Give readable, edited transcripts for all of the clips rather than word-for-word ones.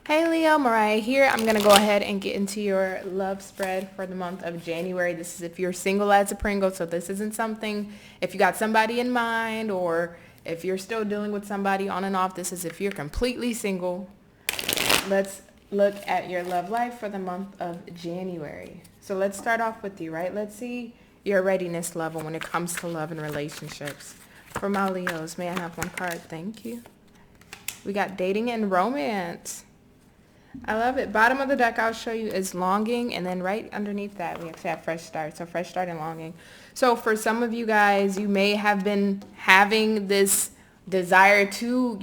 Hey Leo, Mariah here. I'm going to go ahead and get into your love spread for the month of January. This is if you're single as a Pringle, so this isn't something if you got somebody in mind or if you're still dealing with somebody on and off. This is if you're completely single. Let's look at your love life for the month of January. So let's start off with you, right? Let's see your readiness level when it comes to love and relationships. For my Leos, may I have one card? Thank you. We got dating and romance. I love it. Bottom of the deck I'll show you is longing, and then right underneath that we actually have fresh start. So fresh start and longing. So for some of you guys, you may have been having this desire to,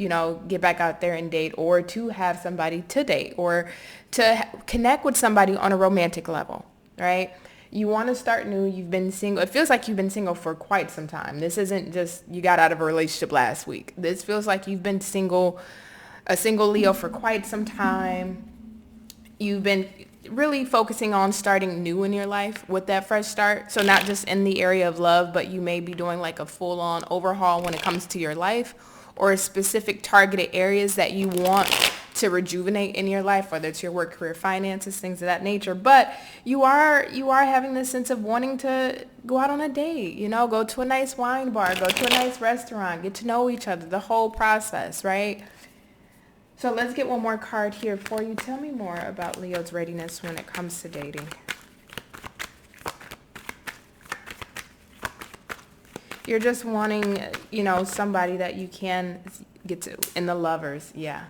get back out there and date, or to have somebody to date, or to connect with somebody on a romantic level, right? You want to start new. You've been single. It feels like you've been single for quite some time. This isn't just you got out of a relationship last week. This feels like you've been single, a single Leo for quite some time. You've been really focusing on starting new in your life with that fresh start. So not just in the area of love, but you may be doing like a full-on overhaul when it comes to your life, or specific targeted areas that you want to rejuvenate in your life, whether it's your work, career, finances, things of that nature. But you are having this sense of wanting to go out on a date, go to a nice wine bar, go to a nice restaurant, get to know each other, the whole process, right? So let's get one more card here for you. Tell me more about Leo's readiness when it comes to dating. You're just wanting, somebody that you can get to in the lovers. Yeah.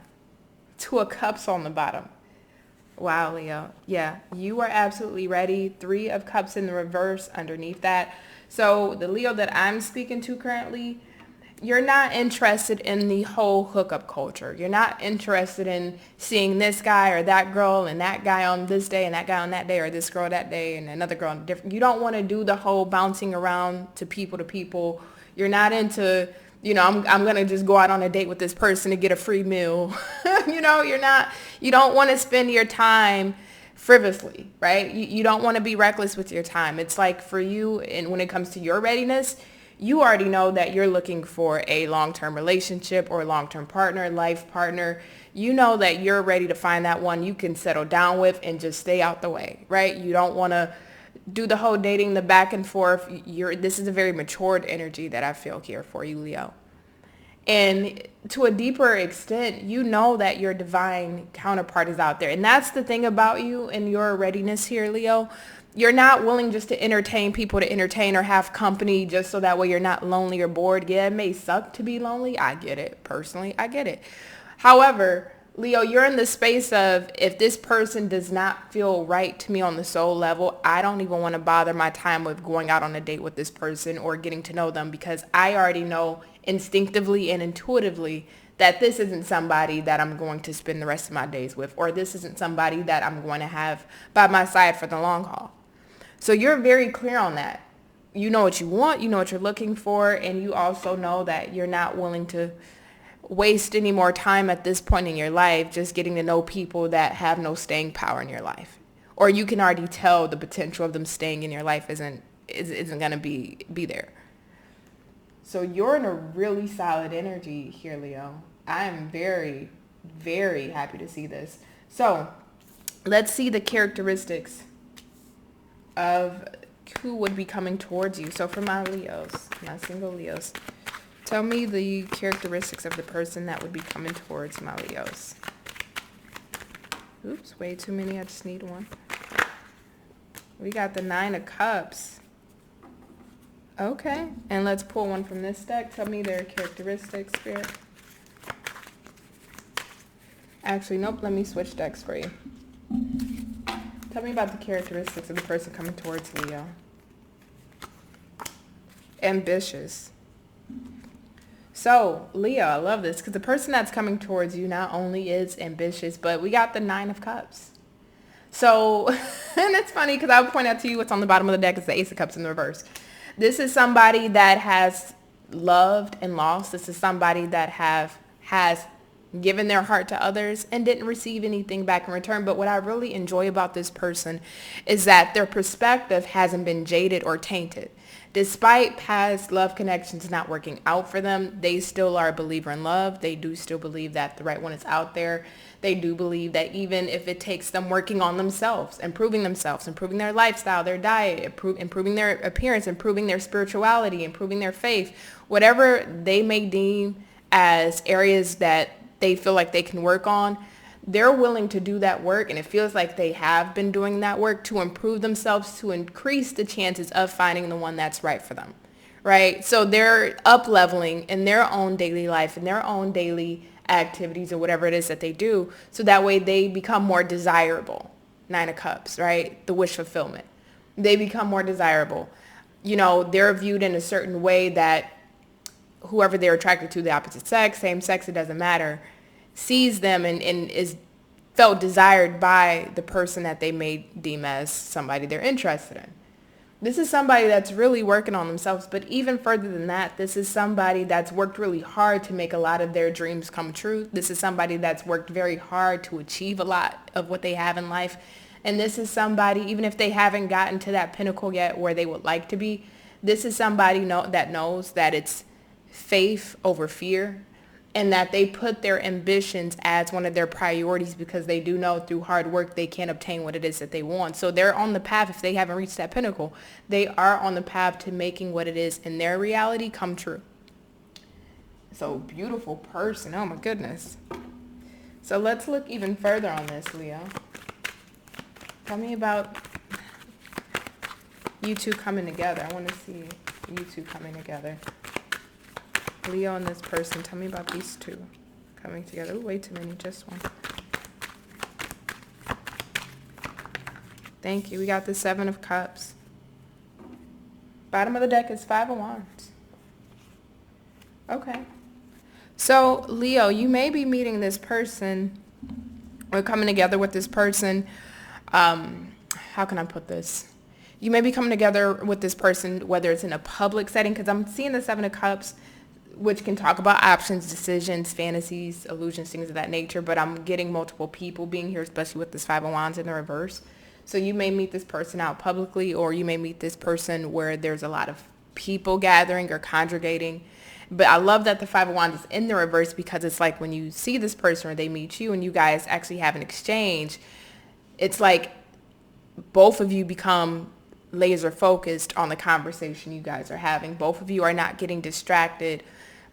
Two of Cups on the bottom. Wow, Leo. Yeah, you are absolutely ready. Three of Cups in the reverse underneath that. So the Leo that I'm speaking to currently, you're not interested in the whole hookup culture. You're not interested in seeing this guy or that girl and that guy on this day and that guy on that day, or this girl that day and another girl on different. You don't want to do the whole bouncing around to people. You're not into, I'm going to just go out on a date with this person to get a free meal. You don't want to spend your time frivolously, right? You don't want to be reckless with your time. It's like for you, and when it comes to your readiness, you already know that you're looking for a long-term relationship or a long-term partner, life partner. You know that you're ready to find that one you can settle down with and just stay out the way, right? You don't want to do the whole dating, the back and forth. This is a very matured energy that I feel here for you, Leo. And to a deeper extent, you know that your divine counterpart is out there. And that's the thing about you and your readiness here, Leo. You're not willing just to entertain people to entertain or have company just so that way you're not lonely or bored. Yeah, it may suck to be lonely. I get it. Personally, I get it. However, Leo, you're in the space of, if this person does not feel right to me on the soul level, I don't even want to bother my time with going out on a date with this person or getting to know them, because I already know instinctively and intuitively that this isn't somebody that I'm going to spend the rest of my days with, or this isn't somebody that I'm going to have by my side for the long haul. So you're very clear on that. You know what you want, you know what you're looking for, and you also know that you're not willing to waste any more time at this point in your life just getting to know people that have no staying power in your life. Or you can already tell the potential of them staying in your life isn't going to be there. So you're in a really solid energy here, Leo. I am very, very happy to see this. So let's see the characteristics of who would be coming towards you. So for my Leos, my single Leos, tell me the characteristics of the person that would be coming towards my Leos. Oops, way too many. I just need one. We got the Nine of Cups. Okay, and let's pull one from this deck. Tell me their characteristics, Spirit. Actually, nope, let me switch decks for you. Tell me about the characteristics of the person coming towards Leo. Ambitious. So, Leo, I love this, because the person that's coming towards you not only is ambitious, but we got the Nine of Cups. So, and it's funny because I'll point out to you what's on the bottom of the deck is the Ace of Cups in the reverse. This is somebody that has loved and lost. This is somebody that has given their heart to others and didn't receive anything back in return. But what I really enjoy about this person is that their perspective hasn't been jaded or tainted. Despite past love connections not working out for them, they still are a believer in love. They do still believe that the right one is out there. They do believe that even if it takes them working on themselves, improving their lifestyle, their diet, improving their appearance, improving their spirituality, improving their faith, whatever they may deem as areas that they feel like they can work on, they're willing to do that work, and it feels like they have been doing that work to improve themselves, to increase the chances of finding the one that's right for them, right? So they're up-leveling in their own daily life, in their own daily activities or whatever it is that they do, so that way they become more desirable. Nine of Cups, right? The wish fulfillment. They become more desirable. You know, they're viewed in a certain way that whoever they're attracted to, the opposite sex, same sex, it doesn't matter, sees them and is felt desired by the person that they may deem as somebody they're interested in. This is somebody that's really working on themselves, but even further than that, this is somebody that's worked really hard to make a lot of their dreams come true. This is somebody that's worked very hard to achieve a lot of what they have in life. And this is somebody, even if they haven't gotten to that pinnacle yet where they would like to be, this is somebody that knows that it's faith over fear, and that they put their ambitions as one of their priorities because they do know through hard work they can obtain what it is that they want. So they're on the path, if they haven't reached that pinnacle, they are on the path to making what it is in their reality come true. So beautiful person, oh my goodness. So let's look even further on this, Leo. Tell me about you two coming together. I want to see you two coming together. Leo and this person, tell me about these two coming together. Ooh, way too many, just one. Thank you. We got the Seven of Cups. Bottom of the deck is Five of Wands. Okay. So, Leo, you may be meeting this person or coming together with this person. How can I put this? You may be coming together with this person, whether it's in a public setting, because I'm seeing the Seven of Cups, which can talk about options, decisions, fantasies, illusions, things of that nature. But I'm getting multiple people being here, especially with this Five of Wands in the reverse. So you may meet this person out publicly, or you may meet this person where there's a lot of people gathering or congregating. But I love that the Five of Wands is in the reverse, because it's like when you see this person or they meet you and you guys actually have an exchange, it's like both of you become laser focused on the conversation you guys are having. Both of you are not getting distracted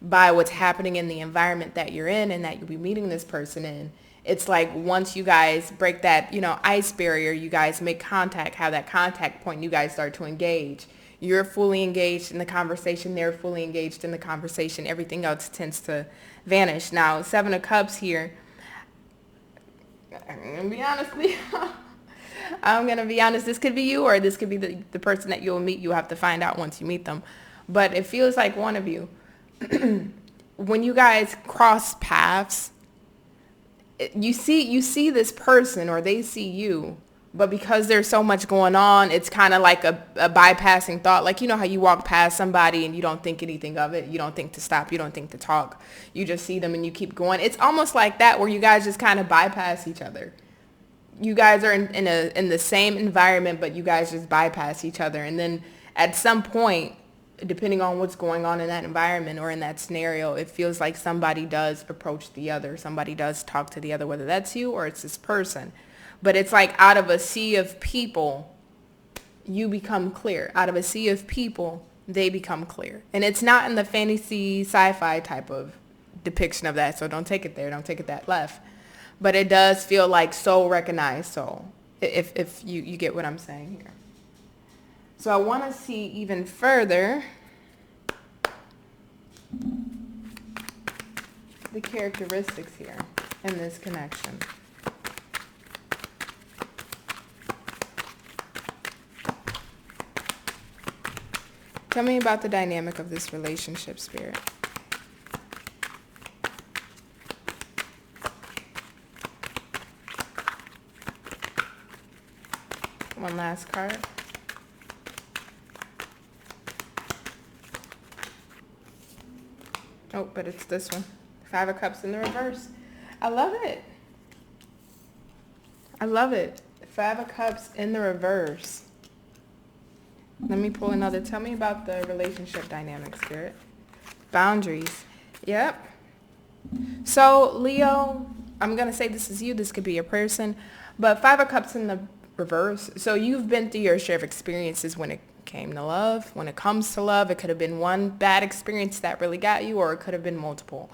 by what's happening in the environment that you're in and that you'll be meeting this person in. It's like once you guys break that, ice barrier, you guys make contact, have that contact point, you guys start to engage. You're fully engaged in the conversation. They're fully engaged in the conversation. Everything else tends to vanish. Now, Seven of Cups here. I'm going to be honest with you. I'm going to be honest. This could be you, or this could be the person that you'll meet. You'll have to find out once you meet them. But it feels like one of you. When you guys cross paths, you see this person or they see you, but because there's so much going on, it's kind of like a bypassing thought. Like, you know how you walk past somebody and you don't think anything of it. You don't think to stop. You don't think to talk. You just see them and you keep going. It's almost like that, where you guys just kind of bypass each other. You guys are in the same environment, but you guys just bypass each other. And then at some point, depending on what's going on in that environment or in that scenario, it feels like somebody does approach the other. Somebody does talk to the other, whether that's you or it's this person. But it's like out of a sea of people, you become clear. Out of a sea of people, they become clear. And it's not in the fantasy sci-fi type of depiction of that. So don't take it there. Don't take it that left. But it does feel like soul recognized soul, if you get what I'm saying here. So I want to see even further the characteristics here in this connection. Tell me about the dynamic of this relationship, Spirit. One last card. Oh, but it's this one. Five of Cups in the reverse. I love it. I love it. Five of Cups in the reverse. Let me pull another. Tell me about the relationship dynamic, Spirit. Boundaries. Yep. So, Leo, I'm going to say this is you. This could be a person. But Five of Cups in the reverse. So you've been through your share of experiences when it came to love. When it comes to love, it could have been one bad experience that really got you, or it could have been multiple.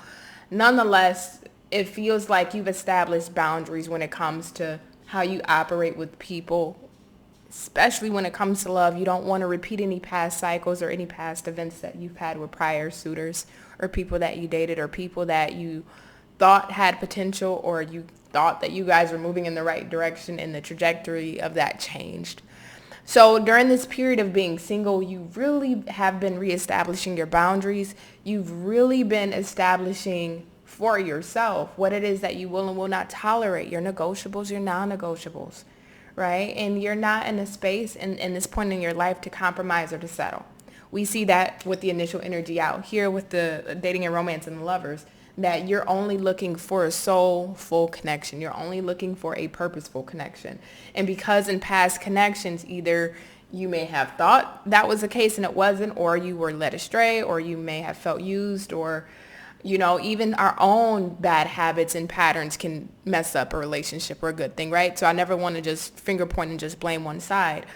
Nonetheless, it feels like you've established boundaries when it comes to how you operate with people, especially when it comes to love. You don't want to repeat any past cycles or any past events that you've had with prior suitors or people that you dated or people that you thought had potential, or you thought that you guys were moving in the right direction and the trajectory of that changed. So during this period of being single, you really have been reestablishing your boundaries. You've really been establishing for yourself what it is that you will and will not tolerate, your negotiables, your non-negotiables, right? And you're not in a space in this point in your life to compromise or to settle. We see that with the initial energy out here with the dating and romance and the lovers, that you're only looking for a soulful connection. You're only looking for a purposeful connection. And because in past connections, either you may have thought that was the case and it wasn't, or you were led astray, or you may have felt used, or, you know, even our own bad habits and patterns can mess up a relationship or a good thing, right? So I never want to just finger point and just blame one side.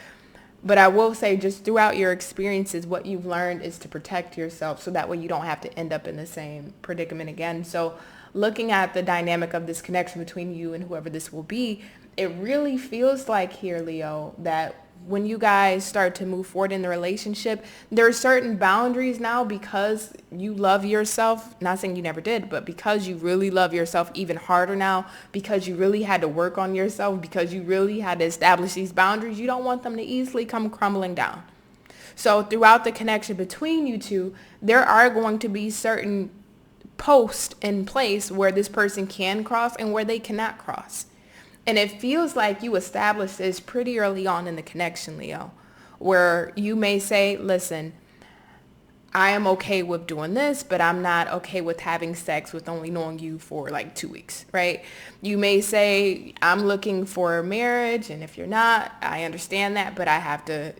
But I will say, just throughout your experiences, what you've learned is to protect yourself so that way you don't have to end up in the same predicament again. So looking at the dynamic of this connection between you and whoever this will be, it really feels like here, Leo, that when you guys start to move forward in the relationship, there are certain boundaries now because you love yourself. Not saying you never did, but because you really love yourself even harder now, because you really had to work on yourself, because you really had to establish these boundaries, you don't want them to easily come crumbling down. So throughout the connection between you two, there are going to be certain posts in place where this person can cross and where they cannot cross. And it feels like you established this pretty early on in the connection, Leo, where you may say, listen, I am okay with doing this, but I'm not okay with having sex with only knowing you for like 2 weeks, right? You may say, I'm looking for marriage, and if you're not, I understand that, but I have to,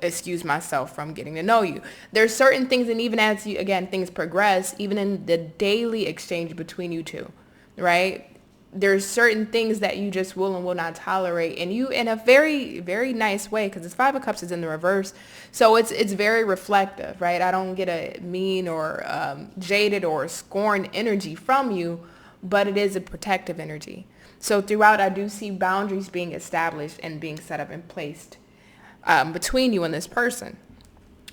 excuse myself from getting to know you. There's certain things, and even as you, again, things progress, even in the daily exchange between you two, right? There's certain things that you just will and will not tolerate, and you in a very, very nice way, because this Five of Cups is in the reverse, so it's very reflective, right? I don't get a mean or jaded or scorned energy from you, but it is a protective energy. So throughout, I do see boundaries being established and being set up and placed between you and this person.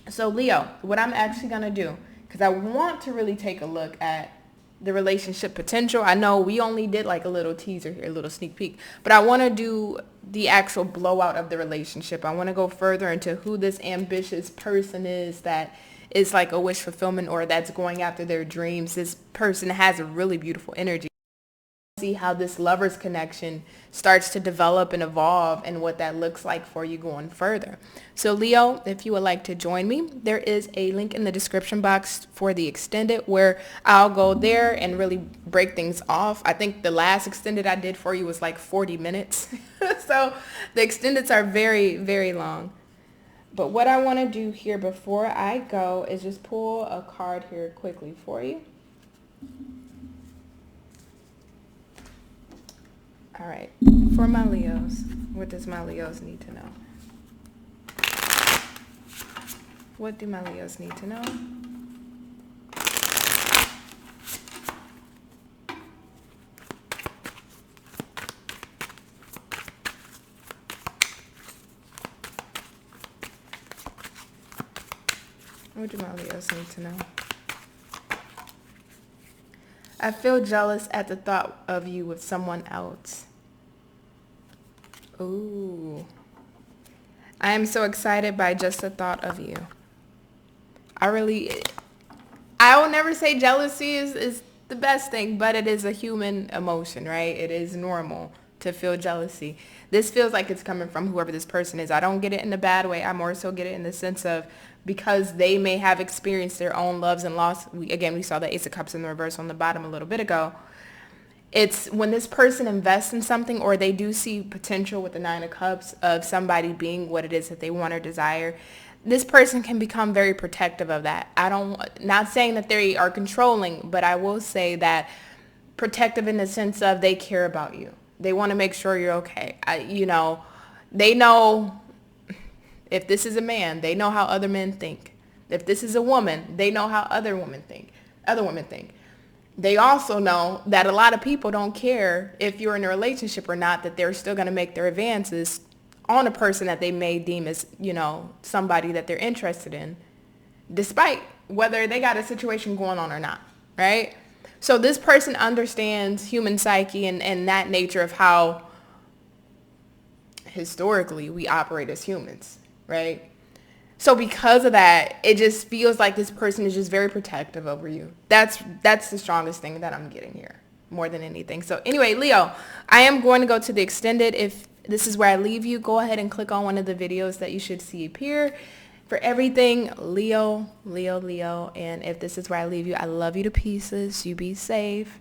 So Leo, what I'm actually going to do, because I want to really take a look at the relationship potential. I know we only did like a little teaser here, a little sneak peek, but I want to do the actual blowout of the relationship. I want to go further into who this ambitious person is that is like a wish fulfillment or that's going after their dreams. This person has a really beautiful energy. See how this lover's connection starts to develop and evolve and what that looks like for you going further. So Leo, if you would like to join me, there is a link in the description box for the extended where I'll go there and really break things off. I think the last extended I did for you was like 40 minutes. So the extendeds are very, very long. But what I want to do here before I go is just pull a card here quickly for you. All right, for my Leos, what does my Leos need to know? What do my Leos need to know? What do my Leos need to know? I feel jealous at the thought of you with someone else. Ooh. I am so excited by just the thought of you. I will never say jealousy is the best thing, but it is a human emotion, right? It is normal to feel jealousy. This feels like it's coming from whoever this person is. I don't get it in a bad way. I more so get it in the sense of because they may have experienced their own loves and loss. We saw the Ace of Cups in the reverse on the bottom a little bit ago. It's when this person invests in something, or they do see potential with the Nine of Cups of somebody being what it is that they want or desire, this person can become very protective of that. Not saying that they are controlling, but I will say that protective in the sense of they care about you. They want to make sure you're okay. They know if this is a man, they know how other men think. If this is a woman, they know how other women think. They also know that a lot of people don't care if you're in a relationship or not, that they're still going to make their advances on a person that they may deem as, somebody that they're interested in, despite whether they got a situation going on or not, right? So this person understands human psyche and that nature of how historically we operate as humans, right? So because of that, it just feels like this person is just very protective over you. That's the strongest thing that I'm getting here, more than anything. So anyway, Leo, I am going to go to the extended. If this is where I leave you, go ahead and click on one of the videos that you should see appear. For everything, Leo, Leo, Leo. And if this is where I leave you, I love you to pieces. You be safe.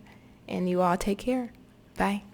And you all take care. Bye.